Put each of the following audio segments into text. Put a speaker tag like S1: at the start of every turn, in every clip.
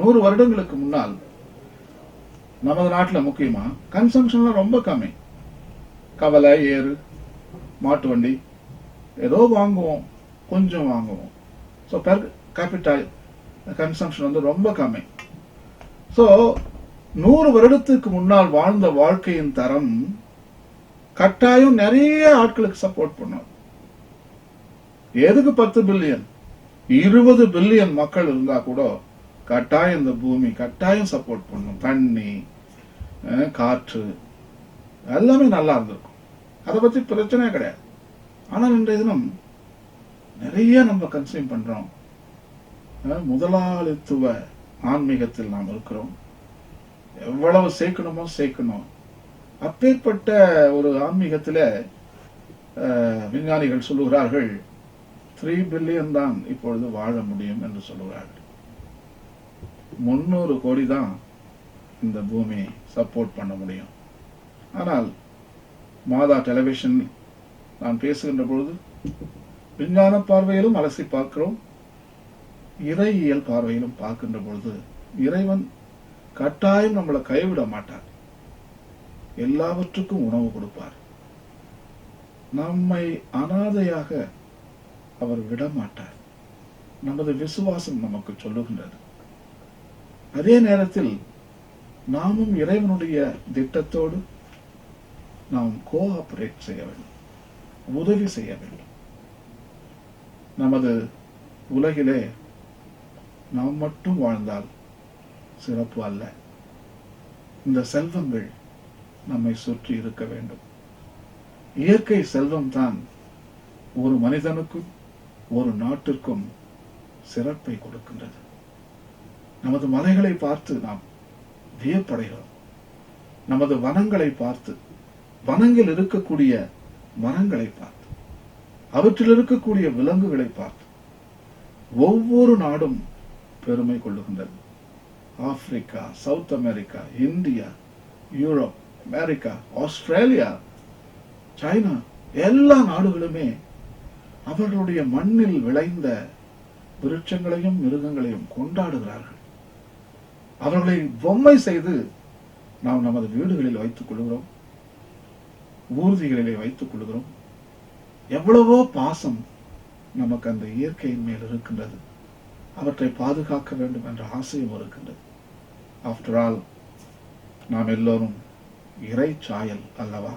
S1: 100 வருடங்களுக்கு முன்னால் நமது நாட்டில் முக்கியமா கன்சம்ஷன்ல ரொம்ப கம்மி. கவலை, ஏறு, மாட்டு வண்டி ஏதோ வாங்குவோம், கொஞ்சம் வாங்குவோம். ஸோ பெர் கேபிட்டல் கன்சம்ஷன் வந்து ரொம்ப கம்மி. ஸோ 100 வருடத்துக்கு முன்னால் வாழ்ந்த வாழ்க்கையின் தரம் கட்டாயம் நிறைய ஆட்களுக்கு சப்போர்ட் பண்ணும். எதுக்கு 10 பில்லியன் 20 பில்லியன் மக்கள் இருந்தா கூட கட்டாயம் இந்த பூமி கட்டாயம் சப்போர்ட் பண்ணும். தண்ணி, காற்று எல்லாமே நல்லா இருந்திருக்கும். அதை பத்தி பிரச்சனையே கிடையாது. ஆனால் இன்றைய தினம் நிறைய நம்ம கன்சியூம் பண்றோம். முதலாளித்துவ ஆன்மீகத்தில் நாம் இருக்கிறோம். எவ்வளவு சேர்க்கணுமோ சேர்க்கணும். அப்பேற்பட்ட ஒரு ஆன்மீகத்தில் விஞ்ஞானிகள் சொல்லுகிறார்கள் 3 பில்லியன் தான் இப்பொழுது வாழ முடியும் என்று சொல்லுகிறார்கள். 300 கோடி தான் இந்த பூமியை சப்போர்ட் பண்ண முடியும். ஆனால் மாதா டெலிவிஷன் நான் பேசுகின்ற பொழுது விஞ்ஞான பார்வையிலும் அலசி பார்க்கிறோம், இறையியல் பார்வையிலும் பார்க்கின்ற பொழுது இறைவன் கட்டாயம் நம்மளை கைவிட மாட்டார். எல்லாவற்றுக்கும் உணவு கொடுப்பார். நம்மை அனாதையாக அவர் விட மாட்டார். நமது விசுவாசம் நமக்கு சொல்லுகின்றது. அதே நேரத்தில் நாமும் இறைவனுடைய திட்டத்தோடு நாம் கோஆபரேட் செய்ய வேண்டும், உதவி செய்ய வேண்டும். நமது உலகிலே நாம் மட்டும் வாழ்ந்தால் சிறப்பு அல்ல. இந்த செல்வங்கள் நம்மை சுற்றி இருக்க வேண்டும். இயற்கை செல்வம் தான் ஒரு மனிதனுக்கும் ஒரு நாட்டிற்கும் சிறப்பை கொடுக்கின்றது. நமது மலைகளை பார்த்து நாம் வியப்படைகிறோம். நமது வனங்களை பார்த்து, வனங்கள் இருக்கக்கூடிய மரங்களை பார்த்து, அவற்றில் இருக்கக்கூடிய விலங்குகளை பார்த்து ஒவ்வொரு நாடும் பெருமை கொள்ளுகின்றது. Africa, south America, India, Europe, America, Australia, China, எல்லா நாடுகளுமே அவர்களுடைய மண்ணில் விளைந்த விருட்சங்களையும் மிருகங்களையும் கொண்டாடுகிறார்கள். அவர்களை பொம்மை செய்து நாம் நமது வீடுகளில் வைத்துக் கொள்கிறோம், ஊர்திகளிலே வைத்துக் கொள்கிறோம். எவ்வளவோ பாசம் நமக்கு அந்த இயற்கையின் மேல் இருக்கின்றது. அவற்றை பாதுகாக்க வேண்டும் என்ற ஆசையும் இருக்கின்றது. ஆஃப்டர் ஆல் நாம் எல்லோரும் இறைச்சாயல் அல்லவா?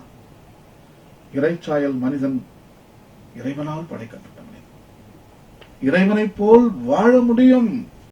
S1: இறைச்சாயல் மனிதன் இறைவனால் படைக்கப்பட்ட மனிதன். இறைவனைப் போல் வாழ முடியும்